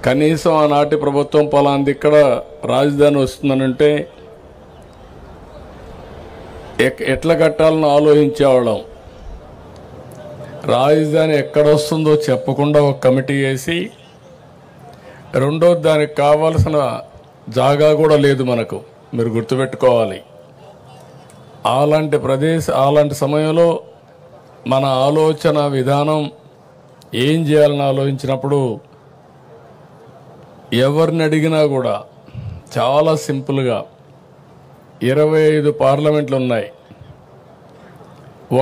కనీసం ఆనాటి ప్రభుత్వం పలాంది ఇక్కడ రాజధాని వస్తుందనంటే ఎట్లా కట్టాలని ఆలోచించేవాళ్ళం. రాజధాని ఎక్కడ వస్తుందో చెప్పకుండా ఒక కమిటీ వేసి, రెండోది దానికి కావాల్సిన జాగా కూడా లేదు మనకు, మీరు గుర్తుపెట్టుకోవాలి. అలాంటి సమయంలో మన ఆలోచన విధానం ఏం చేయాలని ఆలోచించినప్పుడు ఎవరిని అడిగినా కూడా చాలా సింపుల్గా 25 పార్లమెంట్లు ఉన్నాయి.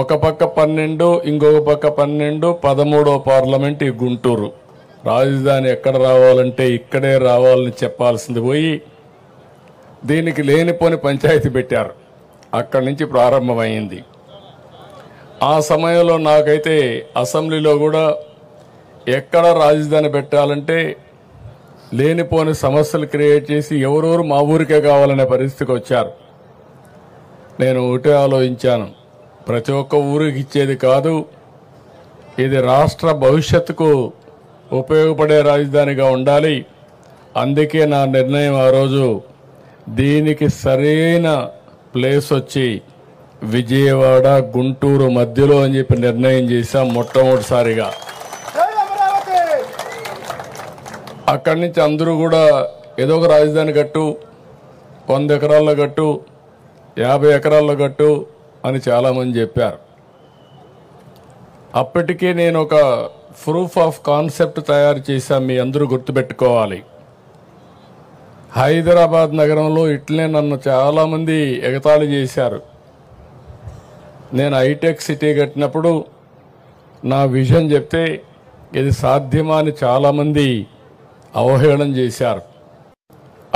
ఒక పక్క 12, ఇంకొక పక్క 12, 13వ పార్లమెంట్ ఈ గుంటూరు. రాజధాని ఎక్కడ రావాలంటే ఇక్కడే రావాలని చెప్పాల్సింది పోయి దీనికి లేనిపోని పంచాయతీ పెట్టారు. అక్కడి నుంచి ప్రారంభమైంది. ఆ సమయంలో నాకైతే అసెంబ్లీలో కూడా ఎక్కడ రాజధాని పెట్టాలంటే లేనిపోని సమస్యలు క్రియేట్ చేసి ఎవరెవరు మా ఊరికే కావాలనే పరిస్థితికి వచ్చారు. నేను ఒకటే ఆలోచించాను, ప్రతి ఒక్క ఊరికి ఇచ్చేది కాదు, ఇది రాష్ట్ర భవిష్యత్తుకు ఉపయోగపడే రాజధానిగా ఉండాలి. అందుకే నా నిర్ణయం ఆ రోజు దీనికి సరైన ప్లేస్ వచ్చి విజయవాడ గుంటూరు మధ్యలో అని చెప్పి నిర్ణయం చేశాం మొట్టమొదటిసారిగా. అక్కడి నుంచి అందరూ కూడా ఏదో ఒక రాజధాని కట్టు, 100 ఎకరాల్లో కట్టు, 50 ఎకరాల్లో కట్టు అని చాలామంది చెప్పారు. అప్పటికే నేను ఒక ప్రూఫ్ ఆఫ్ కాన్సెప్ట్ తయారు చేశాను, మీ అందరూ గుర్తుపెట్టుకోవాలి. హైదరాబాద్ నగరంలో ఇట్లనే నన్ను చాలామంది ఎగతాళి చేశారు. నేను హైటెక్ సిటీ కట్టినప్పుడు నా విజన్ చెప్తే ఇది సాధ్యమా అని చాలామంది అవహేళన చేశారు.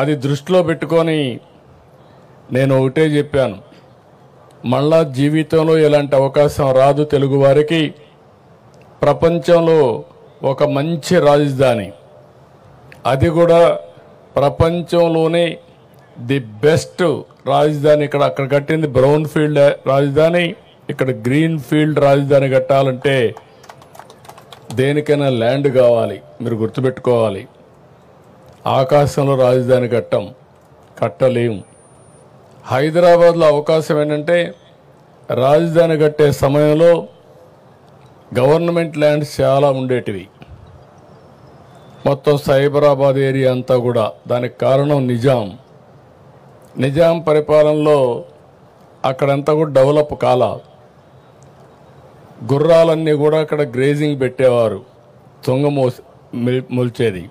అది దృష్టిలో పెట్టుకొని నేను ఒకటే చెప్పాను, మళ్ళా జీవితంలో ఎలాంటి అవకాశం రాదు తెలుగు వారికి. ప్రపంచంలో ఒక మంచి రాజధాని, అది కూడా ప్రపంచంలోనే ది బెస్ట్ రాజధాని అక్కడ కట్టింది బ్రౌన్ ఫీల్డ్ రాజధాని, ఇక్కడ గ్రీన్ ఫీల్డ్ రాజధాని కట్టాలంటే దేనికైనా ల్యాండ్ కావాలి, మీరు గుర్తుపెట్టుకోవాలి. ఆకాశంలో రాజధాని కట్టలేము. హైదరాబాద్లో అవకాశం ఏంటంటే రాజధాని కట్టే సమయంలో గవర్నమెంట్ ల్యాండ్స్ చాలా ఉండేటివి, మొత్తం సైబరాబాద్ ఏరియా అంతా కూడా. దానికి కారణం నిజాం పరిపాలనలో అక్కడంతా కూడా డెవలప్ కాలా. గుర్రాలన్నీ కూడా అక్కడ గ్రేజింగ్ పెట్టేవారు, మొల్చేది.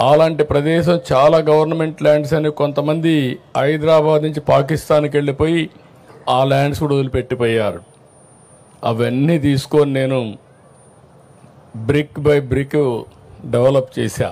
అలాంటి ప్రదేశం చాలా గవర్నమెంట్ ల్యాండ్స్ అని కొంతమంది హైదరాబాద్ నుంచి పాకిస్తాన్కి వెళ్ళిపోయి ఆ ల్యాండ్స్ కూడా వదిలిపెట్టిపోయారు. అవన్నీ తీసుకొని నేను బ్రిక్ బై బ్రిక్ డెవలప్ చేశా.